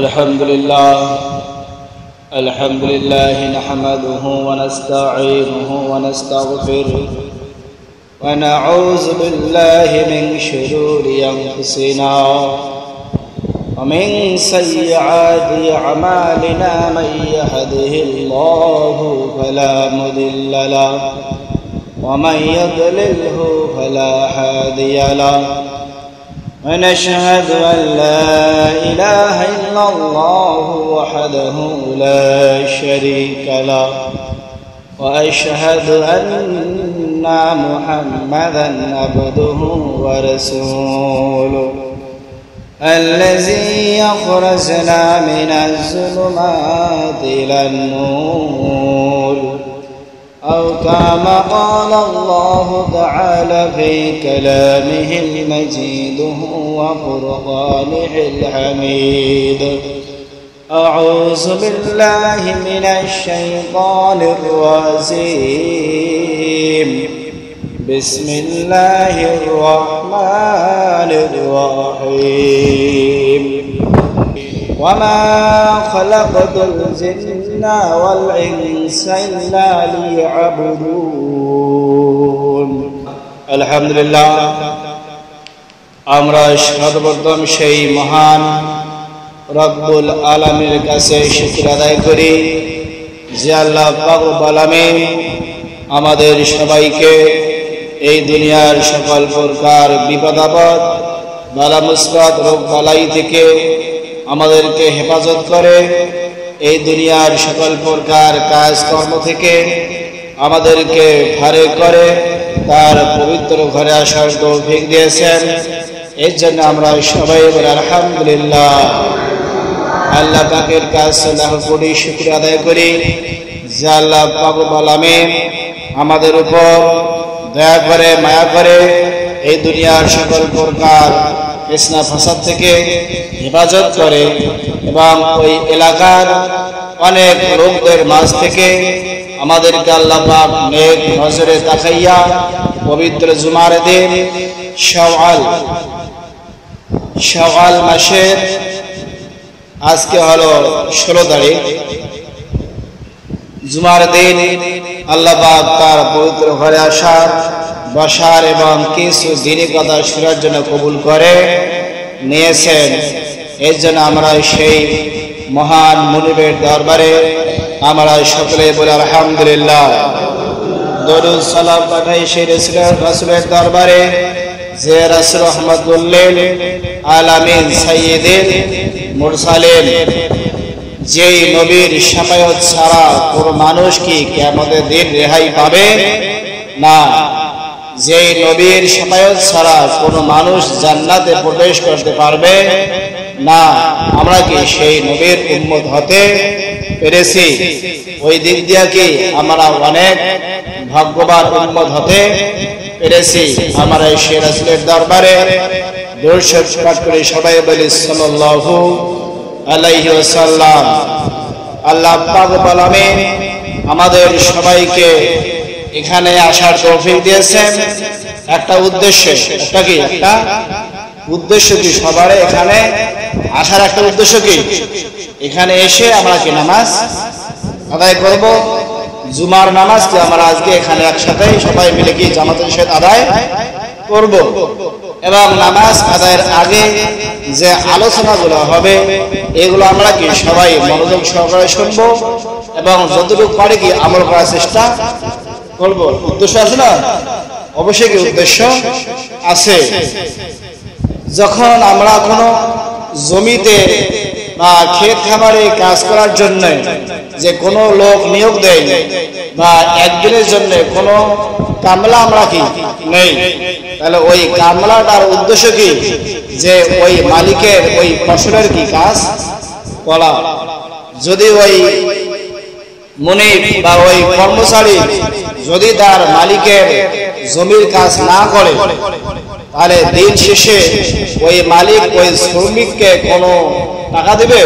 الحمد لله نحمده ونستعينه ونستغفره ونعوذ بالله من شرور أنفسنا ومن سيئات أعمالنا من يهده الله فلا مضل له ومن يضلله فلا هادي له ونشهد أن لا إله إلا الله وحده لا شريك له وأشهد أن محمدا عبده ورسوله الذي يخرجنا من الظلمات إلى النور أو كما قال الله تعالى في كلامه المجيد وفرقانه الحميد أعوذ بالله من الشيطان الرجيم بسم الله الرحمن الرحيم وما خلقت الجن والإنس إلا ليعبدون الحمد لله আমরা সর্বপ্রথম সেই মহান রব্বুল আলামিনের কাছে শুকর আদায় করি যে আল্লাহ পাক রব্বুল আলামিন আমাদের সবাইকে এই দুনিয়ার সকল প্রকার বিপদ আপদ বালা মুসিবত রোগ বালাই থেকে আমাদেরকে হেফাজত করে এই দুনিয়ার সকল প্রকার কাজকর্ম থেকে আমাদেরকে ফারেক করে তার পবিত্র ঘরে আসার তৌফিক দিয়েছেন। এর জন্য আমরা সবাই বলি আলহামদুলিল্লাহ। আল্লাহ পাকের কাছে লাখ কোটি শুকরিয়া আদায় করি যে আল্লাহ পাক রব্বুল আলামিন আমাদের উপর দয়া করে মায়া করে এই দুনিয়ার সকল প্রকার ফিতনা ফাসাদ থেকে হেফাজত করে এবং ওই এলাকার অনেক লোকদের মাঝ থেকে আমাদেরকে আল্লাহ পাক নেক নজরে তাকাইয়া পবিত্র জুমার দিন শাওয়াল মাসের আজকে হলো 16 তারিখ জুমার দিন আল্লাহ পাক তার পবিত্র ঘরে আসার বসার এবং কিছু দিনী কথা শোনার জন্য কবুল করে নিয়েছেন। এর জন্য আমরা সেই মহান মুনিবের দরবারে আমরা সকলে বলি আলহামদুলিল্লাহ। দরুদ সালাম পাঠাই সেই রাসূলের দরবারে যে রাসূল রাহমাতুল লিল আলামিন সাইয়্যিদুল মুরসালিন যেই নবীর শাফায়াত ছাড়া কোনো মানুষ কি কিয়ামতের দিন রেহাই পাবে না, যেই নবীর শাফায়াত ছাড়া কোনো মানুষ জান্নাতে প্রবেশ করতে পারবে না। আমরা কি সেই নবীর উম্মত হতে পেরেছি? ওই দিক দিয়ে কি আমরা অনেক ভাগ্যবান উম্মত হতে পেরেছি। আমরা সেই রাসূলের দরবারে দরুদ শরীফ পাঠ করে সবাই বলি সাল্লাল্লাহু আলাইহি ওয়াসাল্লাম। আল্লাহ পাক রব্বুল আলামিন আমাদের সবাইকে এখানে আসার তৌফিক দিয়েছেন একটা উদ্দেশ্যে। একটা উদ্দেশ্য কি সবার এখানে আসার একটা উদ্দেশ্য কি? এখানে এসে আমরা কি নামাজ আদায় করব, জুমার নামাজ কি আমরা আজকে এখানে একসাথে সবাই মিলে কি জামাতের সাথে আদায় করব এবং নামাজ আদায়ের আগে যে আলোচনাগুলো হবে এগুলো আমরা কি সবাই মনোযোগ সহকারে শুনবো এবং যতটুকু পারি কি আমল করার চেষ্টা করব। উদ্দেশ্য আছে না? অবশ্যই কি উদ্দেশ্য আছে। যখন আমরা কোনো জমিতে বা ক্ষেত খামারে কাজ করার জন্য যে কোনো লোক নিয়োগ দেয় বা একদিনের জন্য কোনো কামলা আমরা কি নেই, তাহলে ওই কামলাটার উদ্দেশ্য কি? যে ওই মালিকের ওই ফসলের কি কাজ করা। যদি ওই মুনিব বা ওই কর্মচারী যদি তার মালিকের জমির কাজ না করে তাহলে দিন শেষে ওই মালিক ওই শ্রমিককে কোনো টাকা দেবে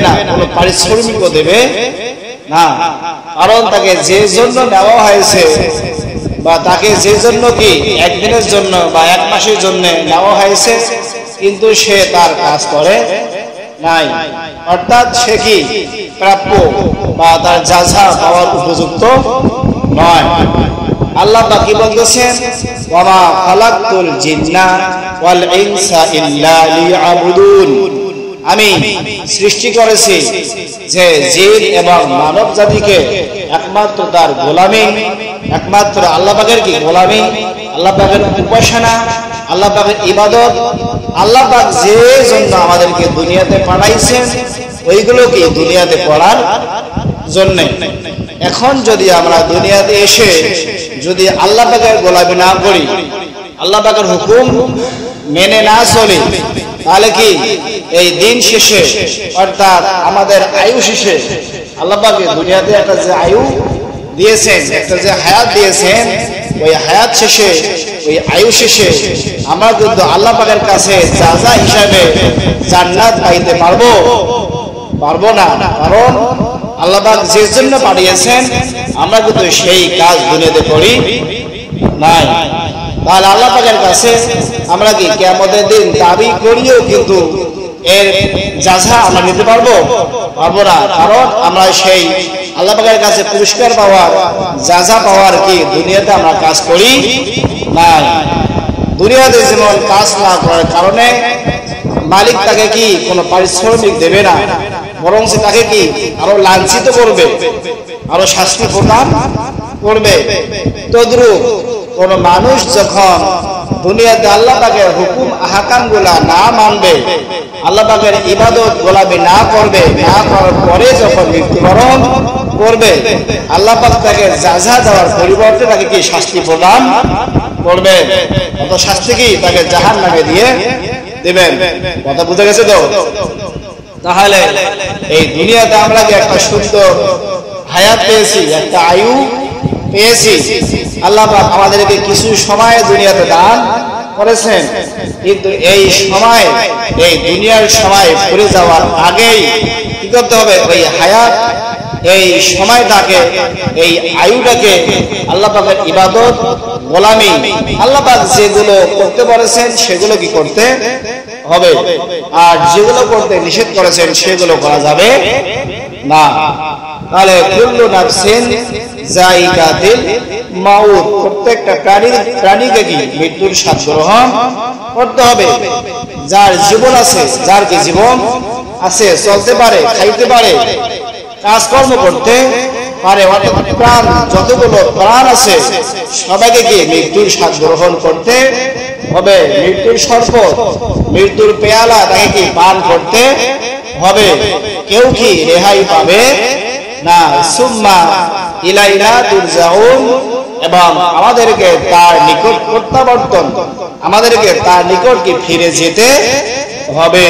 না, কোনো পারিশ্রমিকও দেবে না। কারণ তাকে যে জন্য নেওয়া হয়েছে বা তাকে যে জন্য কি একদিনের জন্য বা এক মাসের জন্য নেওয়া হয়েছে, কিন্তু সে তার কাজ করে নাই, অর্থাৎ সে কি প্রাপ্য বা তার জাযা পাওয়ার উপযুক্ত নয়। আল্লাহ পাক কি বলতেছেন, ওয়ামা খালাকতুল জিন্না ওয়াল ইনসা ইল্লা লিয়াবুদুন, আমি সৃষ্টি করেছি যে জিন এবং মানব জাতিকে একমাত্র তার গোলামি, একমাত্র আল্লাহ পাকের কি গোলামি, আল্লাহ পাকের উপাসনা, আল্লাহ পাকের ইবাদত, আল্লাহ পাক যে জন্য আমাদেরকে দুনিয়াতে পাঠাইছেন ওইগুলো কি দুনিয়াতে করার জন্য। এখন যদি আমরা দুনিয়াতে এসে যদি আল্লাহ পাকের গোলামি না করি, আল্লাহ পাকের হুকুম মেনে না চলি, তাহলে কি এই দিন শেষে অর্থাৎ আমাদের আয়ু শেষে আল্লাহ পাক দুনিয়াতে একটা যে আয়ু দিয়েছেন, একটা যে হায়াত দিয়েছেন, ওই হায়াত শেষে ওই আয়ু শেষে আমরা কিন্তু আল্লাহ পাকের কাছে জাযা হিসাবে জান্নাত পাইতে পারবো না। কারণ আল্লাহ পাক যে জন্য পাঠিয়েছেন আমরা কিন্তু সেই কাজ দুনিয়াতে করি নাই। তাহলে আল্লাহ পাকের কাছে আমরা কি কিয়ামতের দিন দাবি করিও কিন্তু এর জাযা আমরা নিতে পারবো না। কারণ আমরা সেই আল্লাহ পাকের কাছে পুরস্কার পাওয়ার, জাযা পাওয়ার কি দুনিয়াতে আমরা কাজ করি নাই। দুনিয়াতে যেমন কাজ না করার কারণে মালিক তাকে কি কোনো পারিশ্রমিক দেবে না, বরং সে তাকে কি আরো লাঞ্ছিত করবে, আরো শাস্তি প্রদান করবে। তদ্রূপ কোন মানুষ যখন দুনিয়াতে আল্লাহ পাকের হুকুম আহকাম গুলা না মানবে, আল্লাহ পাকের ইবাদত গোলামি না করবে, না করার পরে যখন মৃত্যুবরণ করবে, আল্লাহ পাক তাকে জাযা দেওয়ার পরিবর্তে তাকে কি শাস্তি প্রদান করবে। অত শাস্তি কি তাকে জাহান্নামে দিয়ে দেবেন। কথা বুঝে গেছে তো? তাহলে এই দুনিয়াতে আমরা কি একটা সুন্দর হায়াত পেয়েছি, একটা আয়ু পেয়েছি, আল্লাহ পাক আমাদেরকে কিছু সময় দুনিয়াতে দান করেছেন, কিন্তু এই সময়, এই দুনিয়ার সময় ফুরে যাওয়ার আগেই কি করতে হবে, ওই হায়াত, এই সময়টাকে, এই আয়ুটাকে আল্লাহ পাকের ইবাদত, গোলামি, আল্লাহ পাক যেগুলো করতে বলেছেন সেগুলো কি করতে হবে, আর যেগুলো করতে নিষেধ করেছেন সেগুলো করা যাবে না। তাহলে কুল্লু নাফসিন যায়িকাতুল মাউত, প্রত্যেকটা প্রাণীকে কি মৃত্যুর স্বাদ গ্রহণ করতে হবে। যার জীবন আছে, যার কি জীবন আছে, চলতে পারে, খাইতে পারে, কাজকর্ম করতে পারে, অর্থাৎ প্রাণ, যতগুলো প্রাণ আছে সবাইকে কি মৃত্যুর স্বাদ গ্রহণ করতে হবে। মৃত্যুর শরবত, মৃত্যুর পেয়ালা তাকে কি পান করতে হবে। কেউ কি রেহাই পাবে না। সুম্মা ইলাইনা তুরজাউন, এবং আমাদেরকে তার নিকট প্রত্যাবর্তন, আমাদেরকে তার নিকট কি ফিরে যেতে হবে।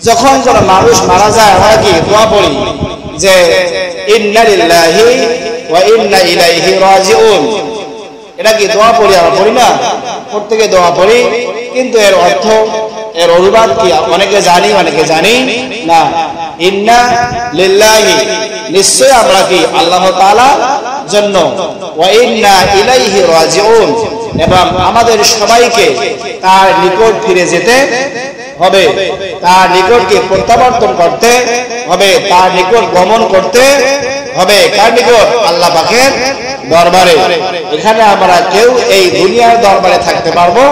যখন কোন মানুষ মারা যায় আমরা কি দোয়া পড়ি যে ইন্না লিল্লাহি ওয়া ইন্না ইলাইহি রাজিউন, এটা কি দোয়া পড়ি? আমরা পড়ি না? প্রত্যেকে দোয়া পড়ি, কিন্তু এর অর্থ, এর অনুবাদ কি অনেকে জানি, অনেকে জানি না। ইন্না লিল্লাহি, নিশ্চয় আমরা কি আল্লাহ তাআলার জন্য, ওয়া ইন্না ইলাইহি রাজিউন, এবং আমাদের সবাইকে তার নিকট ফিরে যেতে হবে, তার নিকটকে প্রত্যাবর্তন করতে হবে, তার নিকট গমন করতে হবে। কার নিকট? আল্লাহ পাকের দরবারে। এখানে আমরা কেউ এই দুনিয়ার দরবারে থাকতে পারবো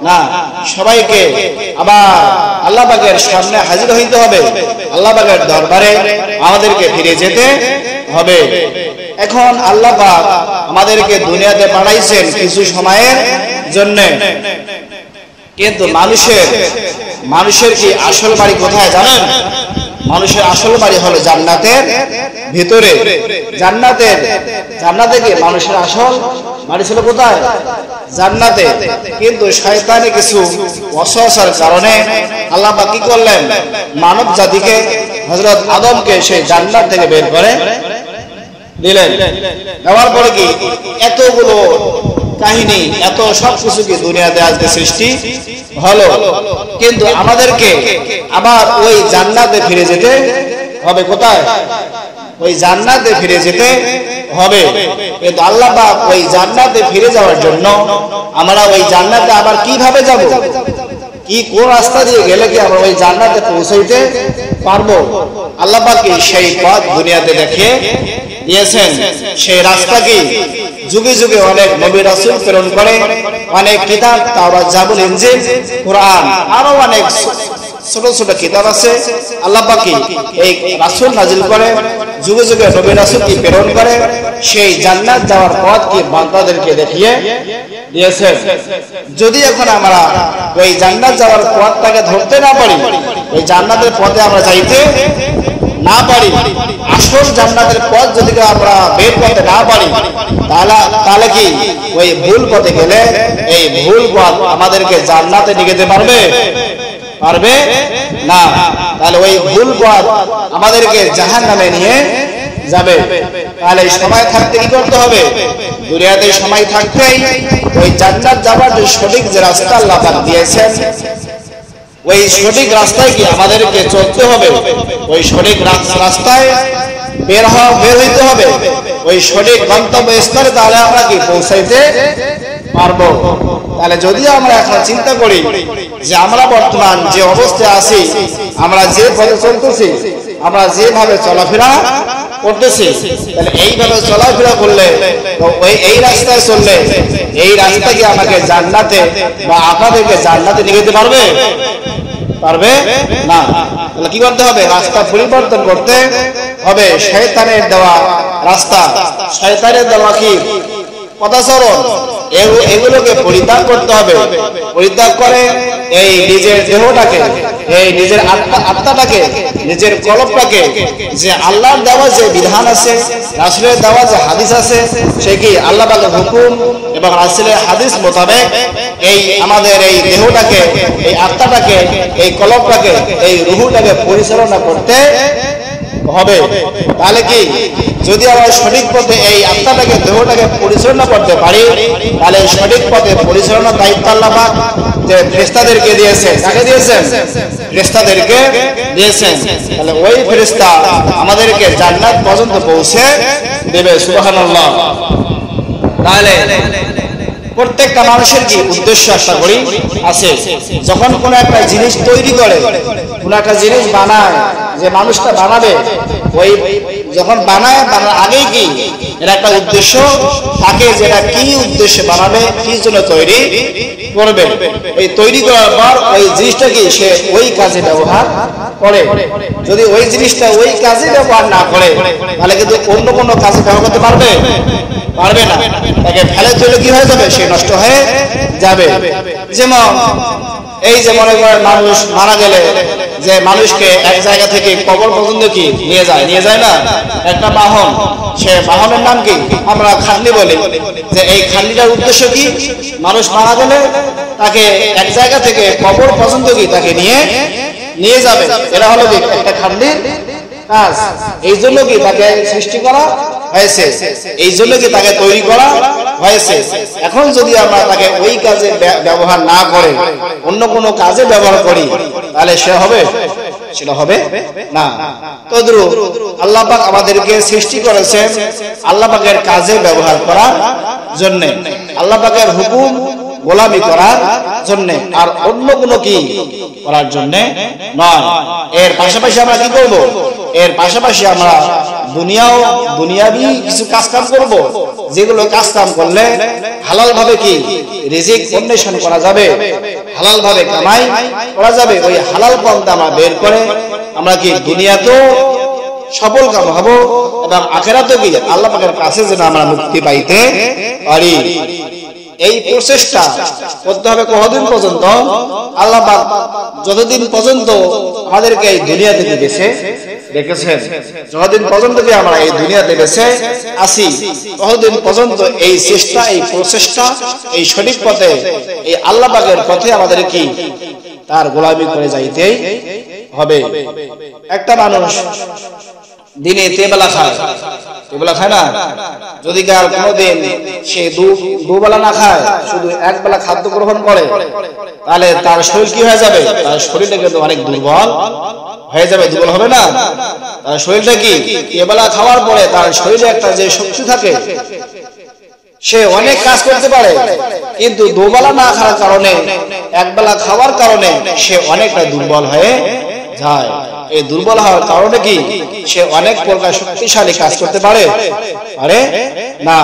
না, সবাইকে আবার আল্লাহ পাকের সামনে হাজির হইতে হবে, আল্লাহ পাকের দরবারে আমাদেরকে ফিরে যেতে হবে। এখন আল্লাহ পাক আমাদেরকে দুনিয়াতে পাঠাইছেন কিছু সময়ের জন্য, কিন্তু মানুষের কি আসল বাড়ি কোথায় জানেন? মানুষের আসল বাড়ি হলো জান্নাতের ভিতরে। জান্নাতে কি মানুষের আসল বাড়ি ছিল কোথায়? জান্নাতে। কিন্তু শয়তানে কিছু ওয়াসওয়াসার কারণে আল্লাহ পাক কি করলেন, মানব জাতিকে, হযরত আদমকে সেই জান্নাত থেকে বের করে দিলেন। দেওয়ার পরে কি এতগুলো কাহিনী, এত সবকিছু কি দুনিয়াতে আজকে সৃষ্টি হলো, কিন্তু আমাদেরকে আবার ওই জান্নাতে ফিরে যেতে হবে। কোথায়? ওই জান্নাতে ফিরে যেতে হবে, কিন্তু আল্লাহ পাক ওই জান্নাতে ফিরে যাওয়ার জন্য আমরা ওই জান্নাতে আবার কিভাবে যাব, কি কোন রাস্তা দিয়ে গেলে কি আমরা ওই জান্নাতে পৌঁছাইতে পারবো, আল্লাহ পাক সেই পথ দুনিয়াতে দেখিয়ে দিয়েছেন। সেই রাস্তা কি যুগে যুগে অনেক নবী রাসূল প্রেরণ করে, অনেক কিতাব তাওরাত জাবুর ইনজিল কোরআন আরো অনেক ছোট ছোট কিতাব আছে, আল্লাহ পাক এই রাসূল নাজিল করে, যুগে যুগে নবী রাসূল কি প্রেরণ করে, সেই জান্নাত যাওয়ার পথ কি বান্দাদেরকে দেখিয়ে দিয়েছেন। যদি এখন আমরা ওই জান্নাত যাওয়ার পথটাকে ধরতে না পারি, ওই জান্নাতের পথে আমরা যাইতে না পারি, আসল জান্নাতের পথ যদি আমরা বের করতে না পারি, তাহলে কি ওই ভুল পথে গেলে এই ভুল পথ আমাদেরকে জান্নাতে নিয়ে যেতে পারবে না, তাহলে ওই ভুল পথ আমাদেরকে জাহান্নামে নিয়ে যাবে। তাহলে সময় থাকতে কি করতে হবে, দুনিয়াতে সময় থাকতেই ওই জান্নাত যাওয়ার যে সঠিক যে রাস্তা আল্লাহ পাক দিয়েছেন, ওই সঠিক রাস্তায় কি আমাদেরকে চলতে হবে, ওই সঠিক রাস্তায় বের হইতে হবে, ওই সঠিক গন্তব্যস্থলে তাহলে আমরা কি পৌঁছাইতে পারবো। তাহলে যদি আমরা এখন চিন্তা করি যে আমরা বর্তমান যে অবস্থায় আছি, আমরা যে পথে চলতেছি, আমরা যেভাবে চলাফেরা করতেছি, তাহলে এইভাবে চলাফেরা করলে এই রাস্তায় চললে এই রাস্তা কি আমাকে জান্নাতে বা আপনাদেরকে জান্নাতে নিয়ে যেতে পারবে না। তাহলে কি করতে হবে, রাস্তা পরিবর্তন করতে হবে। শয়তানের দেওয়া রাস্তা, শয়তানের দেওয়া কি পদাচরণ, এগুলোকে পরিত্যাগ করতে হবে। পরিত্যাগ করে এই নিজের দেহটাকে, এই নিজের আত্মাটাকে, নিজের কলবটাকে, যে আল্লাহর দেওয়া যে বিধান আছে, রাসূলের দেওয়া যে হাদিস আছে, সে কি আল্লাহ পাকের হুকুম এবং রাসূলের হাদিস মোতাবেক এই আমাদের এই দেহটাকে, এই আত্মাটাকে, এই কলবটাকে, এই রুহটাকে পরিচালনা করতে হবে। তাহলে কি যদি আমরা সঠিক পথে এই আত্মাটাকে, দেহটাকে পরিচালনা করতে পারি, তাহলে সঠিক পথে পরিচালনার দায়িত্ব আল্লাহ পাক যে ফেরেশতাদেরকে দিয়েছেন। কাকে দিয়েছেন? ফেরেশতাদেরকে দিয়েছেন। তাহলে ওই ফেরেশতা আমাদেরকে জান্নাত পর্যন্ত পৌঁছে দেবে। সুবহানাল্লাহ। তাহলে প্রত্যেকটা মানুষের কি উদ্দেশ্য আশা করি আছে, যখন কোন একটা জিনিস তৈরি করে, কোন একটা জিনিস বানায়, যে মানুষটা বানাবে, ওই যখন বানায়, বানার আগেই কি এর একটা উদ্দেশ্য থাকে, যেটা কি উদ্দেশ্যে বানাবে, কি জন্য তৈরি করবে। এই তৈরি করার পর ওই জিনিসটা কি সে ওই কাজে ব্যবহার করে। যদি ওই জিনিসটা ওই কাজে ব্যবহার না করে, তাহলে কিন্তু অন্য কোনো কাজে ব্যবহার করতে পারবে না, তাকে ফেলে চলে কি হয়ে যাবে, সে নষ্ট হয়ে যাবে। যেমন এই যে মনে করেন মানুষ মারা গেলে যে মানুষকে এক জায়গা থেকে কবর পর্যন্ত কি নিয়ে যায় না একটা বাহন, সে বাহনের নাম কি আমরা খাটলি বলি। যে এই খাটলিটার উদ্দেশ্য কি, মানুষ মারা গেলে তাকে এক জায়গা থেকে কবর পর্যন্ত কি তাকে নিয়ে যাবে। এরা হলো কি একটা খাটলির কাজ। এই জন্য কি তাকে সৃষ্টি করা হয়েছে, এই জন্য কি তাকে তৈরি করা হয়েছে। এখন যদি আমরা তাকে ওই কাজে ব্যবহার না করে অন্য কোনো কাজে ব্যবহার করি, তাহলে সেটা হবে না। তদ্রূপ আল্লাহ পাক আমাদেরকে সৃষ্টি করেছেন আল্লাহ পাকের কাজে ব্যবহার করার জন্য, আল্লাহ পাকের হুকুম গোলামি করার জন্য, আর অন্য কোনো কি করার জন্য নয়। এর পাশাপাশি আমরা কি করব, এর পাশাপাশি আমরা দুনিয়াবি কিছু কাজ কাম করব, যেগুলো কাজ কাম করলে হালাল ভাবে কি রিজিক অন্বেষণ করা যাবে, হালাল ভাবে কামাই করা যাবে। ওই হালাল পন্থা আমরা বের করে আমরা কি দুনিয়াতেও সফল কাম হব এবং আখিরাতেও কি আল্লাহ পাকের কাছে যেন আমরা মুক্তি পাইতে পারি। এই প্রচেষ্টা করতে হবে কতদিন পর্যন্ত, আল্লাহ পাক যতদিন পর্যন্ত আমাদেরকে এই দুনিয়া থেকে বেঁচে রেখেছেন, যতদিন পর্যন্ত আমরা এই দুনিয়াতে বেঁচে আছি, ততদিন পর্যন্ত এই চেষ্টা, এই প্রচেষ্টা, এই সঠিক পথে, এই আল্লাহ পাকের পথে আমাদের কি তার গোলামি করে যাইতেই হবে। একটা মানুষ দিনে 3 বেলা খায়, এগুলা খায় না। যদি কার কোনোদিন সে দুবেলা না খায়, শুধু এক বেলা খাদ্য গ্রহণ করে, তাহলে তার শরীর কি হয়ে যাবে? তার শরীরটা কিন্তু অনেক দুর্বল হয়ে যাবে। দুর্বল হবে না? তার শরীরটা কি এবেলা খাওয়ার পরে তার শরীরে একটা যে শক্তি থাকে, সে অনেক কাজ করতে পারে, কিন্তু দুবেলা না খাওয়ার কারণে, একবেলা খাওয়ার কারণে সে অনেকটা দুর্বল হয়ে যায়। এই দুর্বল হওয়ার কারণে কি সে অনেক প্রকার শক্তিশালী কাজ করতে পারে না।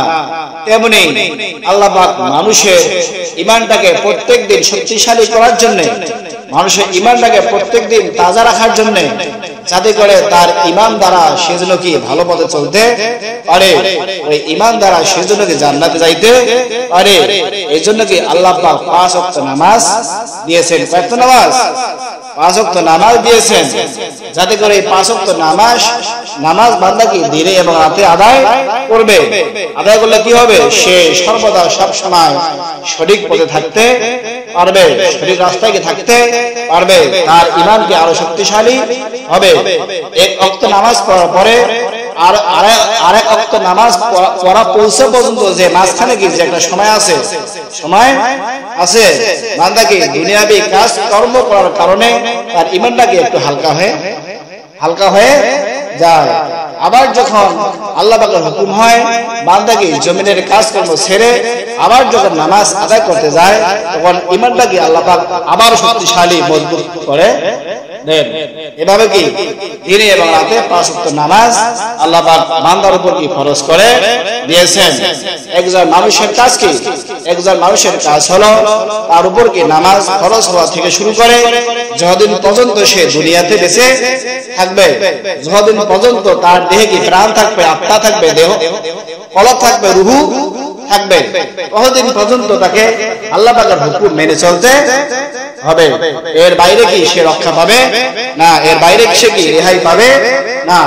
তেমনি আল্লাহ পাক মানুষের ঈমানটাকে প্রত্যেকদিন শক্তিশালী করার জন্য, মানুষের ঈমানটাকে প্রত্যেকদিন তাজা রাখার জন্য, যাতে করে তার ঈমান দ্বারা সেজন্য কি ভালো পথে চলতে পারে, ওই ঈমান দ্বারা সেজন্য কি জান্নাতে যাইতে পারে, এই জন্য কি আল্লাহ পাক 5 ওয়াক্ত নামাজ দিয়েছেন। কত নামাজ? 5 ওয়াক্ত নামাজ দিয়েছেন, যাতে করে এই 5 ওয়াক্ত নামাজ বান্দা কি দিনে এবং রাতে আদায় করবে। আদায় করলে কি হবে? সে সর্বদা সব সময় সঠিক পথে থাকতে পারবে, সঠিক রাস্তায় থাকতে পারবে, তার ঈমান কি আরো শক্তিশালী হবে। এক ওয়াক্ত নামাজ পড়ার পরে আরেক ওয়াক্ত নামাজ পড়া পৌঁছে পর্যন্ত যে মাঝখানে কি যে একটা সময় আছে, বান্দা কি দুনিয়াবি কাজ কর্ম করার কারণে তার ঈমানটা কি একটু হালকা হয়ে যায়। আবার যখন আল্লাহ পাকের হুকুম হয়, বান্দা কি জমিনের কাজকর্ম ছেড়ে আবার যখন নামাজ আদায় করতে যায়, তখন ঈমানটা কি আল্লাহ পাক আবার শক্তিশালী মজবুত করে দেন। এভাবে কি দিনে এবং রাতে 5 ওয়াক্ত নামাজ আল্লাহ পাক বান্দার উপর কি ফরজ করে দিয়েছেন। একজন মানুষের কাজ কি? একজন মানুষের কাজ হলো তার উপর কি নামাজ ফরজ হওয়া থেকে শুরু করে যতদিন পর্যন্ত সে দুনিয়াতে বেঁচে থাকবে, যতদিন পর্যন্ত তার দেহে কি প্রাণ থাকবে, আত্মা থাকবে, দেহ কলব থাকবে, রূহ থাকবে, ততদিন পর্যন্ত তাকে আল্লাহ পাকের হুকুম মেনে চলতে হবে। এর বাইরে কি সে রক্ষা পাবে না, এর বাইরে সে কি রেহাই পাবে না।